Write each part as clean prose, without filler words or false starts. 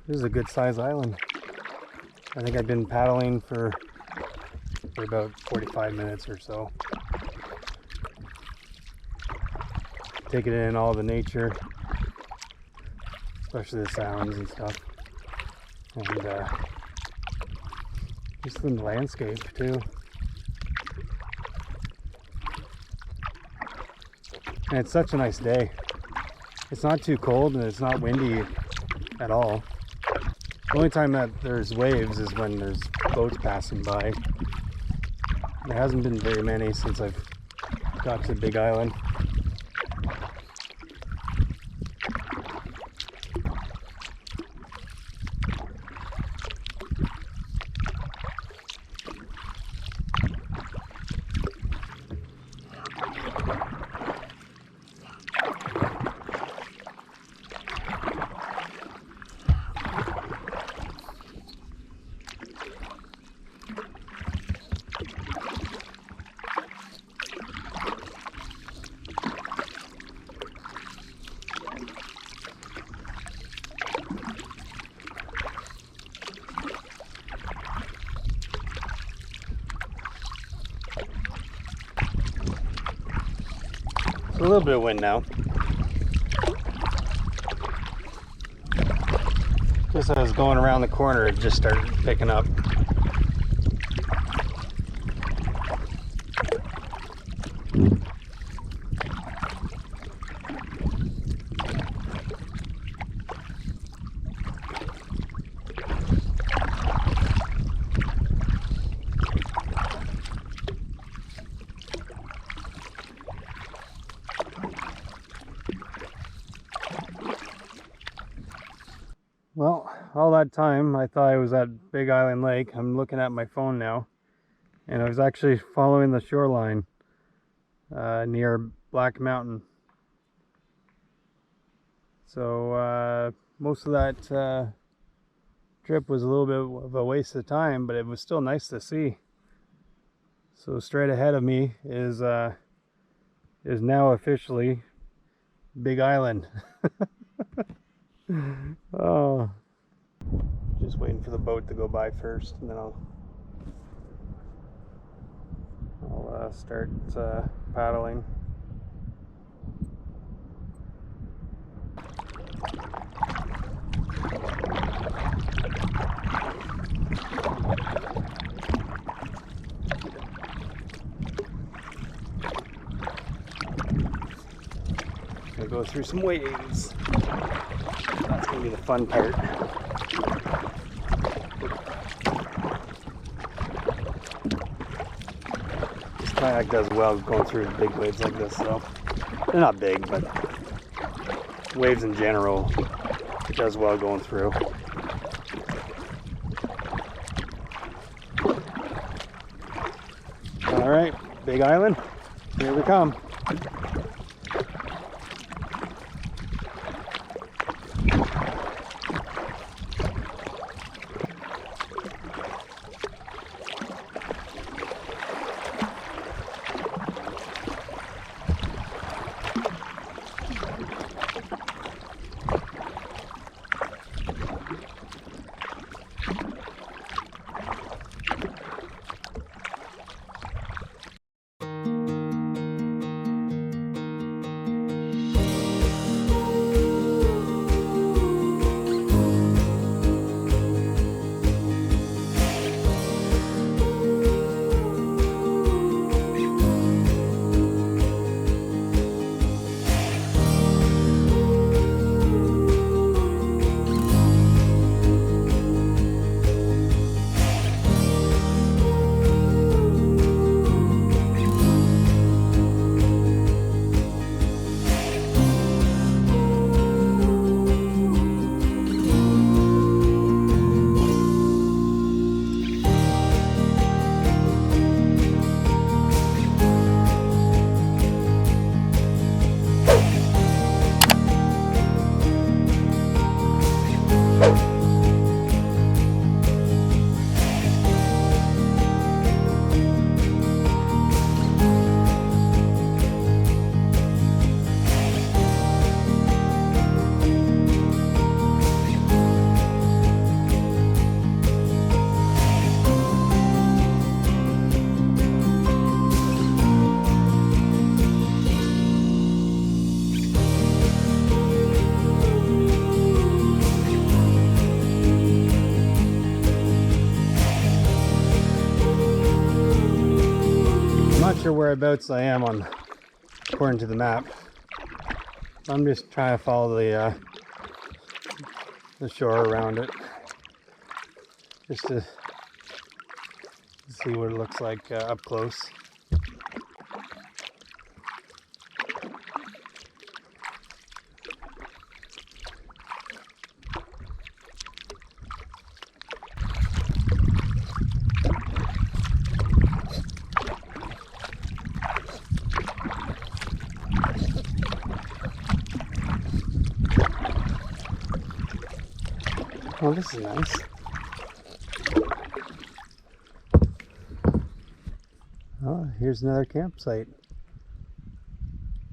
This is a good size island. I think I've been paddling for about 45 minutes or so. Taking in all the nature, especially the sounds and stuff. And just the landscape too. And it's such a nice day. It's not too cold and it's not windy at all. The only time that there's waves is when there's boats passing by. There hasn't been very many since I've got to the Big Island. A little bit of wind now. Just as I was going around the corner, it just started picking up. Well, all that time I thought I was at Big Island Lake. I'm looking at my phone now, and I was actually following the shoreline near Black Mountain. So most of that trip was a little bit of a waste of time, but it was still nice to see. So straight ahead of me is now officially Big Island. Oh, just waiting for the boat to go by first, and then I'll start paddling. Gonna go through some waves. That's gonna be the fun part. This kayak does well going through big waves like this, so they're not big, but waves in general, it does well going through. All right, Big Island, here we come. not sure whereabouts I am on according to the map. I'm just trying to follow the shore around it, just to see what it looks like up close. Oh, this is nice. Oh, here's another campsite.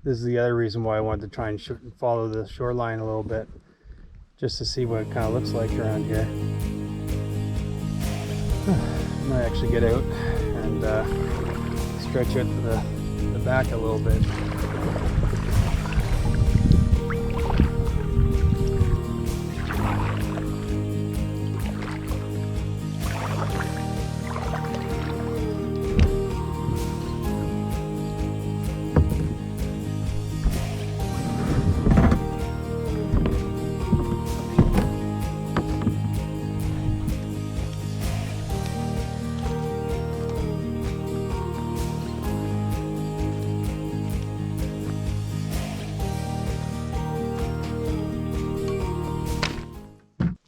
This is the other reason why I wanted to try and follow the shoreline a little bit, just to see what it kind of looks like around here. I might actually get out and stretch out the back a little bit.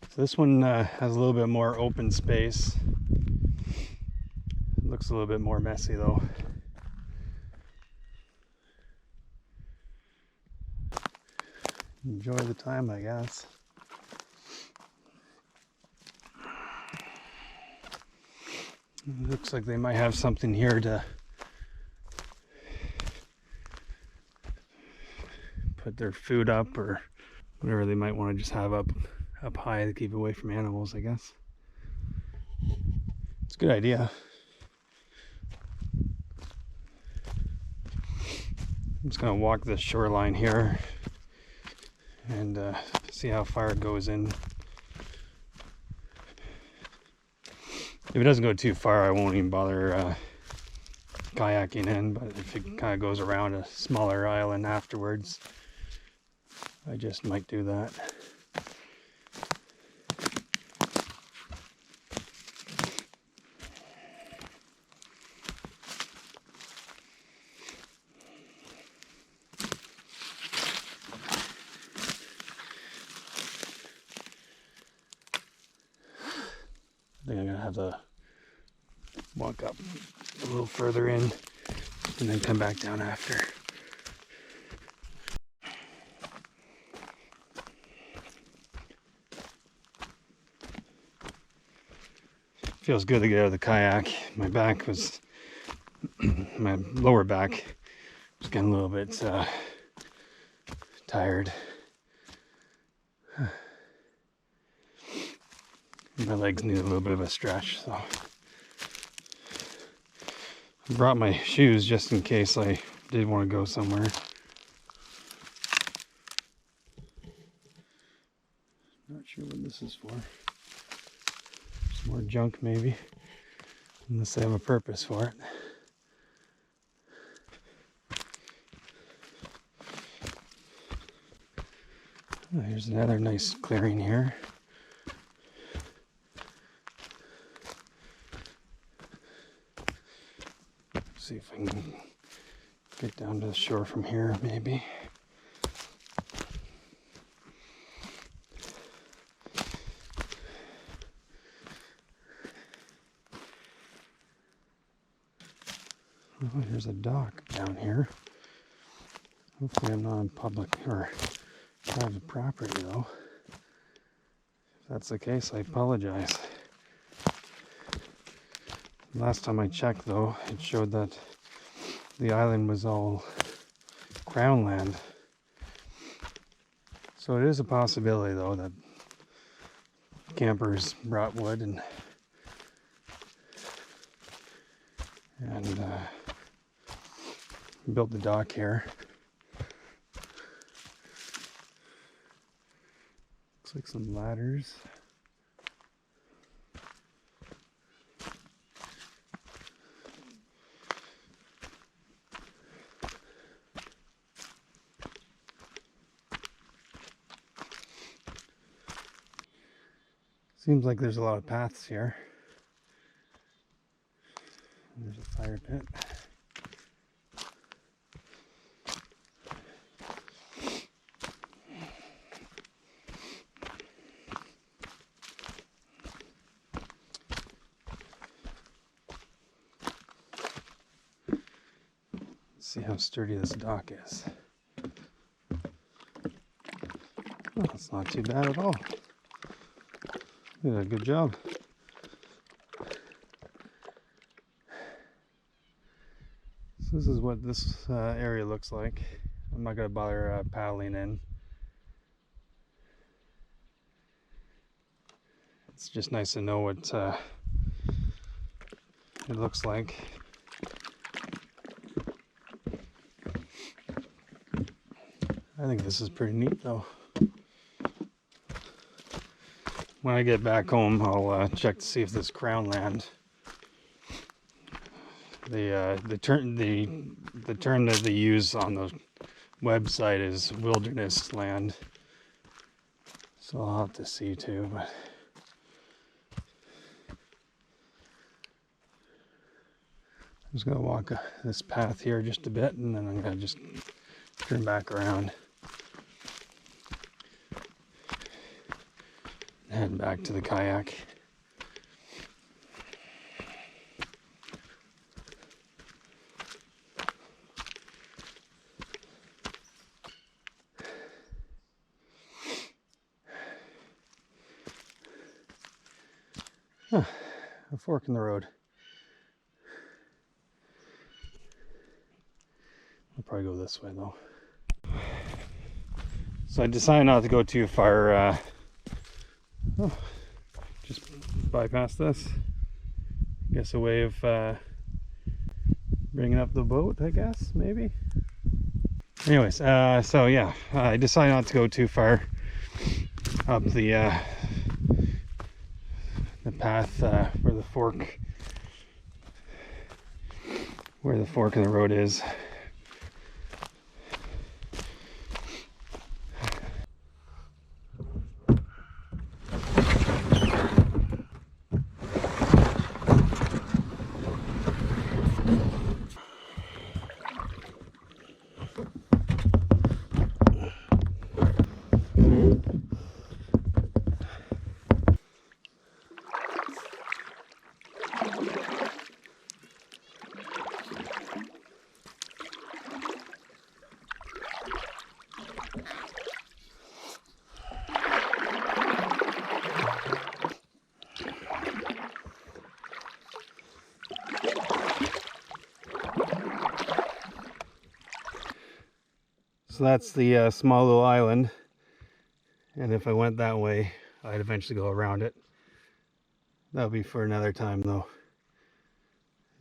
So this one has a little bit more open space. It looks a little bit more messy though. Enjoy the time, I guess. It looks like they might have something here to put their food up, or whatever they might want to just have up high to keep away from animals, I guess. It's a good idea. I'm just gonna walk the shoreline here and see how far it goes in. If it doesn't go too far, I won't even bother kayaking in, but if it kind of goes around a smaller island afterwards, I just might do that. I think I'm gonna have to walk up a little further in and then come back down after. Feels good to get out of the kayak. My back was, my lower back was getting a little bit tired. My legs need a little bit of a stretch, so I brought my shoes just in case I did want to go somewhere. Not sure what this is for. Some more junk maybe, unless they have a purpose for it. Oh, here's another nice clearing here. See if I can get down to the shore from here, maybe. Oh, here's a dock down here. Hopefully I'm not on public or private property though. If that's the case, I apologize. Last time I checked though, it showed that the island was all crown land. So it is a possibility though that campers brought wood and built the dock here. Looks like some ladders. Seems like there's a lot of paths here. There's a fire pit. Let's see how sturdy this dock is. Well, it's not too bad at all. You did a good job. So this is what this area looks like. I'm not going to bother paddling in. It's just nice to know what it looks like. I think this is pretty neat though. When I get back home, I'll check to see if this crown land, the term that they use on the website is wilderness land. So I'll have to see too. But I'm just gonna walk this path here just a bit, and then I'm gonna just turn back around. Head back to the kayak. Huh, a fork in the road. I'll probably go this way though. So I decided not to go too far. Just bypass this. Guess a way of bringing up the boat, I guess, maybe. Anyways, so yeah, I decided not to go too far up the path where the fork in the road is. So that's the small little island, and if I went that way, I'd eventually go around it. That'll be for another time though.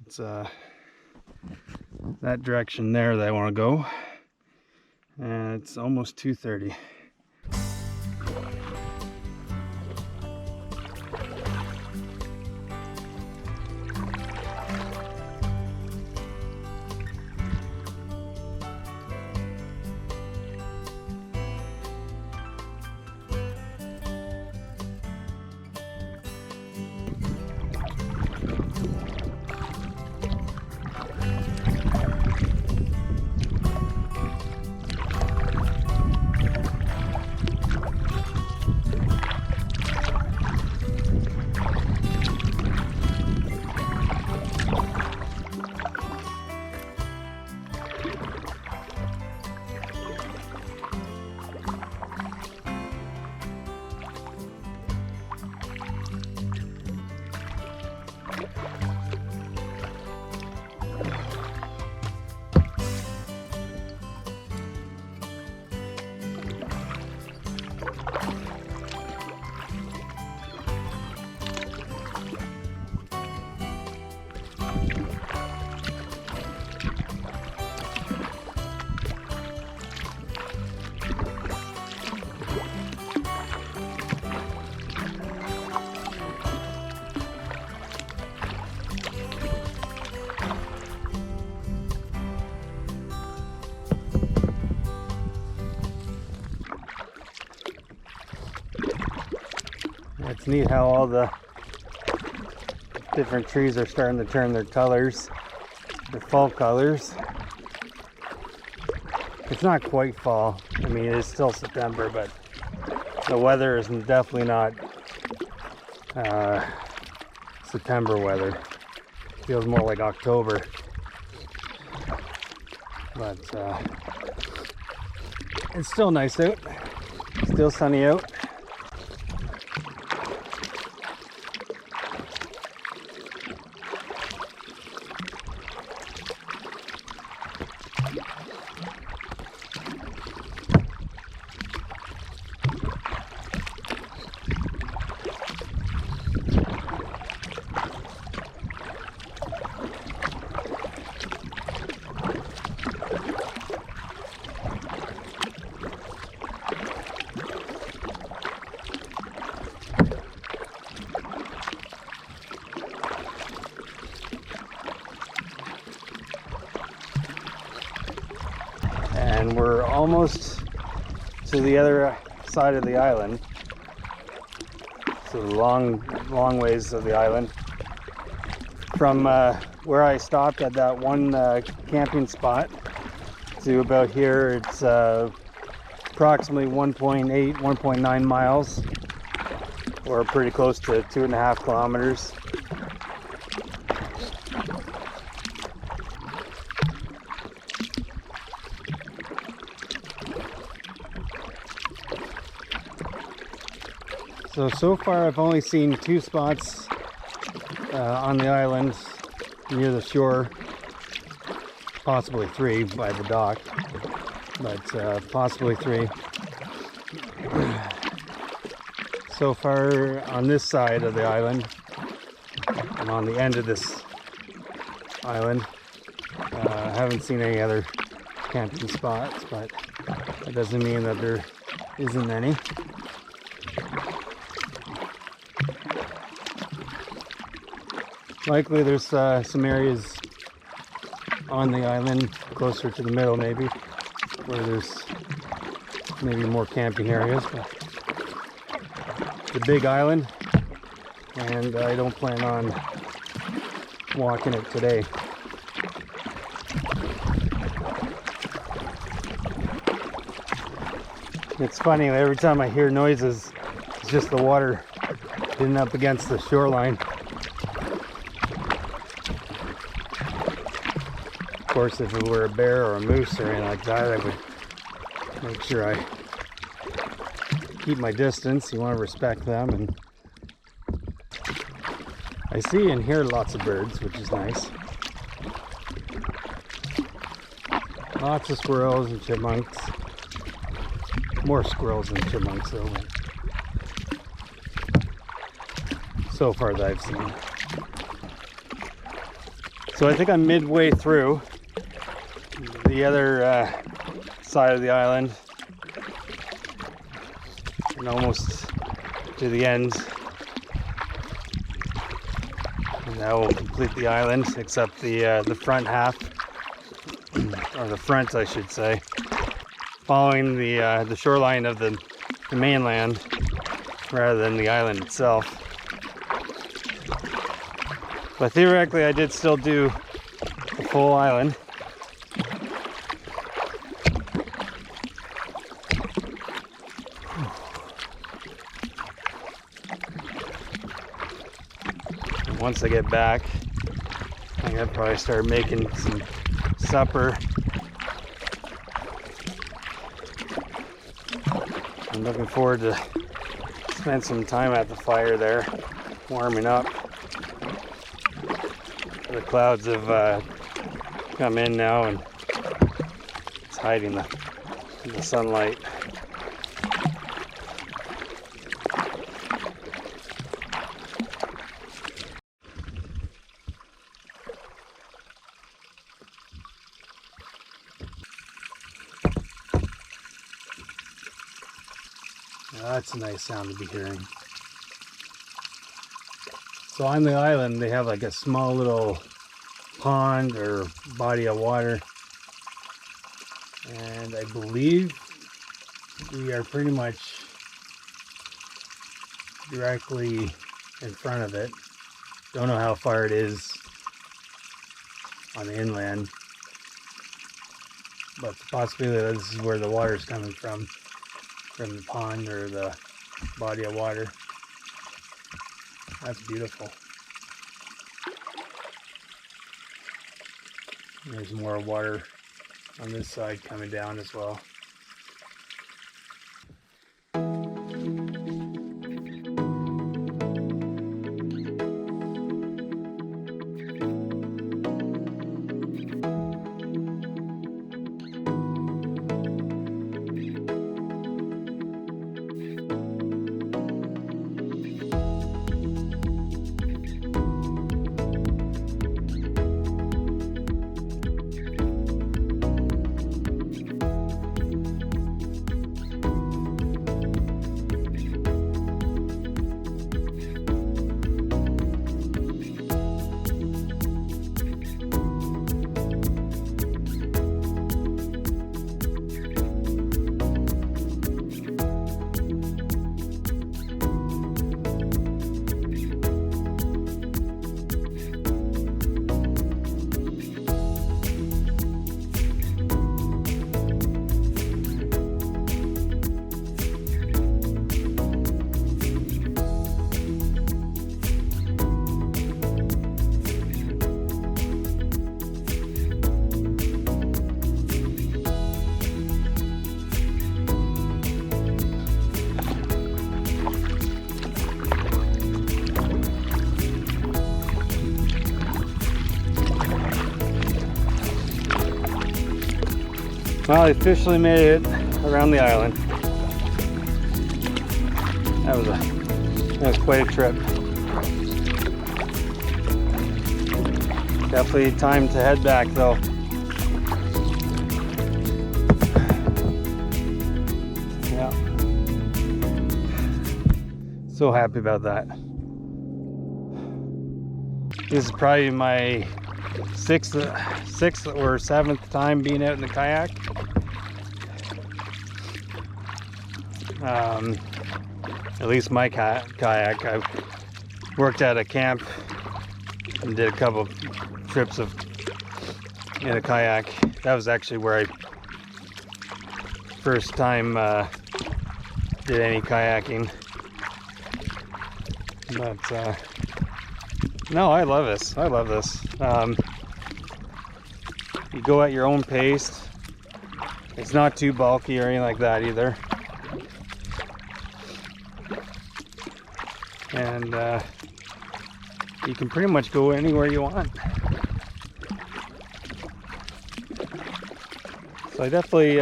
It's that direction there that I want to go, and it's almost 2:30. It's neat how all the different trees are starting to turn their colors, their fall colors. It's not quite fall. I mean, it's still September, but the weather is definitely not September weather. It feels more like October. But it's still nice out. Still sunny out. And we're almost to the other side of the island. So long ways of the island. From where I stopped at that one camping spot to about here, it's approximately 1.8, 1.9 miles, or pretty close to 2.5 kilometers. So far I've only seen 2 spots on the island near the shore, possibly 3 by the dock, but possibly 3. So far on this side of the island, and on the end of this island, I haven't seen any other camping spots, but that doesn't mean that there isn't any. Likely there's some areas on the island, closer to the middle maybe, where there's maybe more camping areas, but it's a big island, and I don't plan on walking it today. It's funny, every time I hear noises, it's just the water hitting up against the shoreline. Of course, if it were a bear or a moose or anything like that, I would make sure I keep my distance. You want to respect them. And I see and hear lots of birds, which is nice. Lots of squirrels and chipmunks. More squirrels than chipmunks though, but so far that I've seen. So I think I'm midway through the other side of the island, and almost to the end, and that will complete the island, except the front half, or the front I should say, following the shoreline of the mainland rather than the island itself. But theoretically I did still do the full island. Once I get back, I'm gonna probably start making some supper. I'm looking forward to spend some time at the fire there, warming up. The clouds have come in now, and it's hiding the sunlight. That's a nice sound to be hearing. So on the island they have like a small little pond or body of water, and I believe we are pretty much directly in front of it. Don't know how far it is on the inland, but it's a possibility that this is where the water is coming from the pond or the body of water. That's beautiful. There's more water on this side coming down as well. Well, I officially made it around the island. That was quite a trip. Definitely time to head back though. Yeah. So happy about that. This is probably my sixth or seventh time being out in the kayak. At least my kayak. I've worked at a camp and did a couple trips in a kayak. That was actually where I first time did any kayaking. But no, I love this. I love this. You go at your own pace. It's not too bulky or anything like that either. And you can pretty much go anywhere you want. So I definitely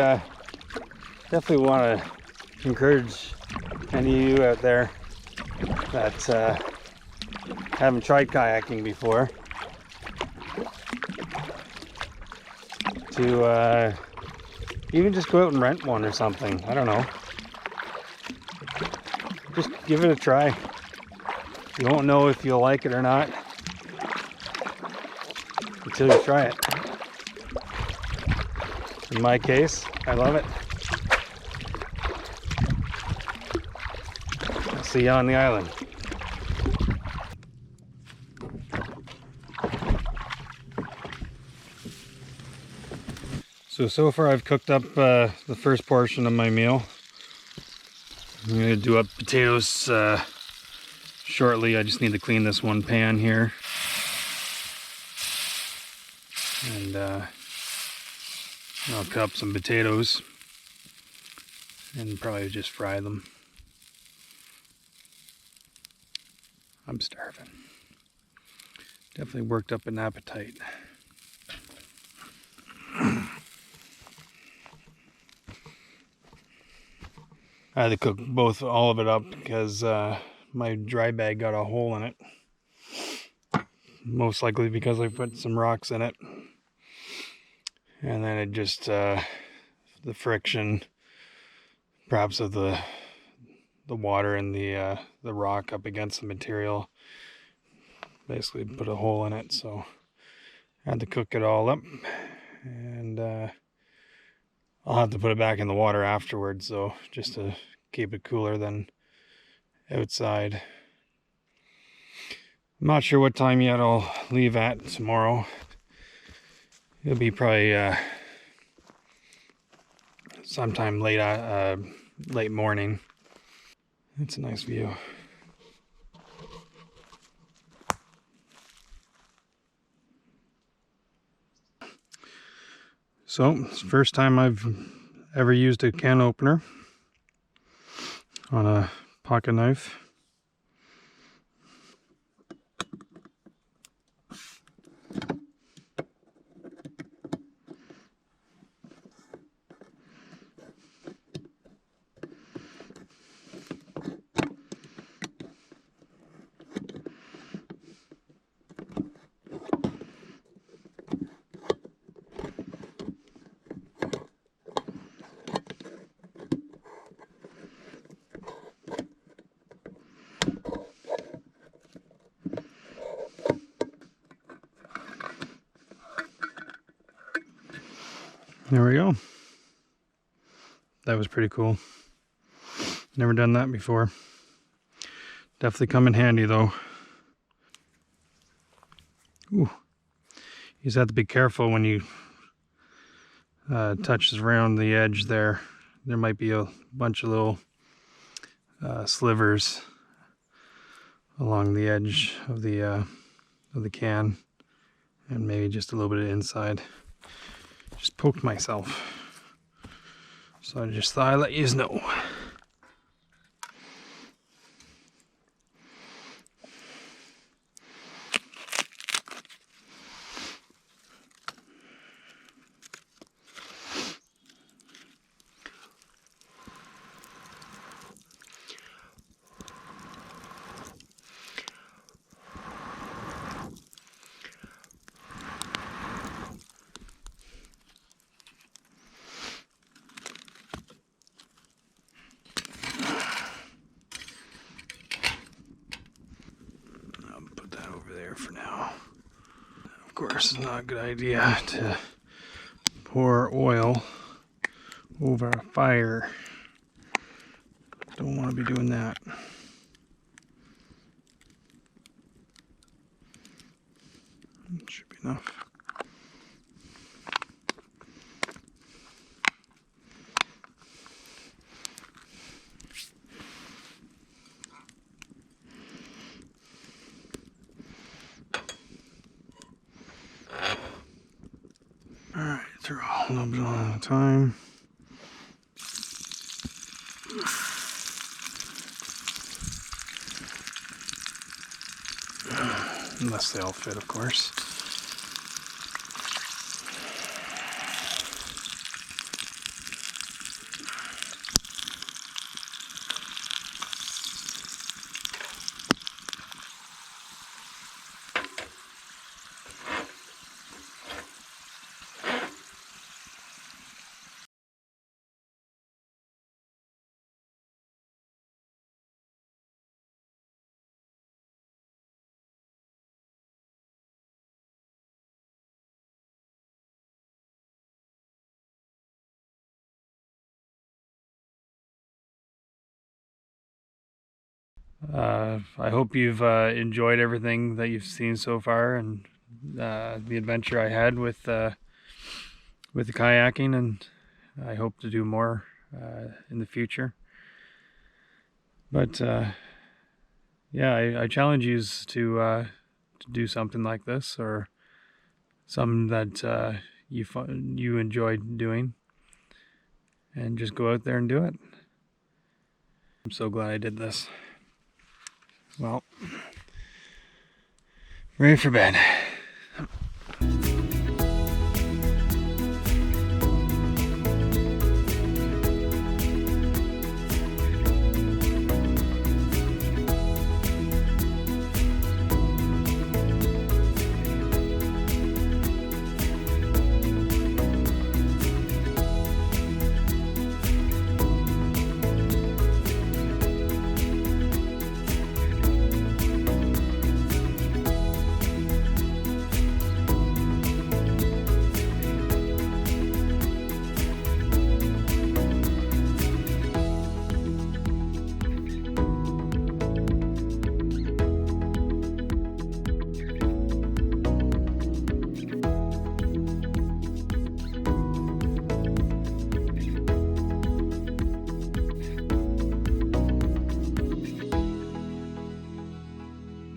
want to encourage any of you out there that haven't tried kayaking before to even just go out and rent one or something. I don't know. Just give it a try. You won't know if you'll like it or not until you try it. In my case, I love it. I'll see you on the island. So far I've cooked up the first portion of my meal. I'm going to do up potatoes shortly. I just need to clean this one pan here. And I'll cut up some potatoes and probably just fry them. I'm starving. Definitely worked up an appetite. I had to cook all of it up because my dry bag got a hole in it. Most likely because I put some rocks in it. And then it just, the friction, perhaps of the water and the rock up against the material, basically put a hole in it. So I had to cook it all up. And I'll have to put it back in the water afterwards, though, just to keep it cooler than outside. I'm not sure what time yet I'll leave at tomorrow. It'll be probably sometime late morning. It's a nice view. So, it's the first time I've ever used a can opener on a pocket knife. There we go. That was pretty cool. Never done that before. Definitely come in handy though. Ooh. You just have to be careful when you touch around the edge there. There might be a bunch of little slivers along the edge of the can, and maybe just a little bit of inside. Just poked myself, so I just thought I'd let you know. There for now. Of course, it's not a good idea to pour oil over a fire. Don't want to be doing that. It should be enough. Alright, throw a little bit on at a time. Unless they all fit, of course. I hope you've enjoyed everything that you've seen so far, and the adventure I had with the kayaking, and I hope to do more in the future. But yeah, I challenge you to do something like this, or something that you enjoy doing, and just go out there and do it. I'm so glad I did this. Well, ready for bed.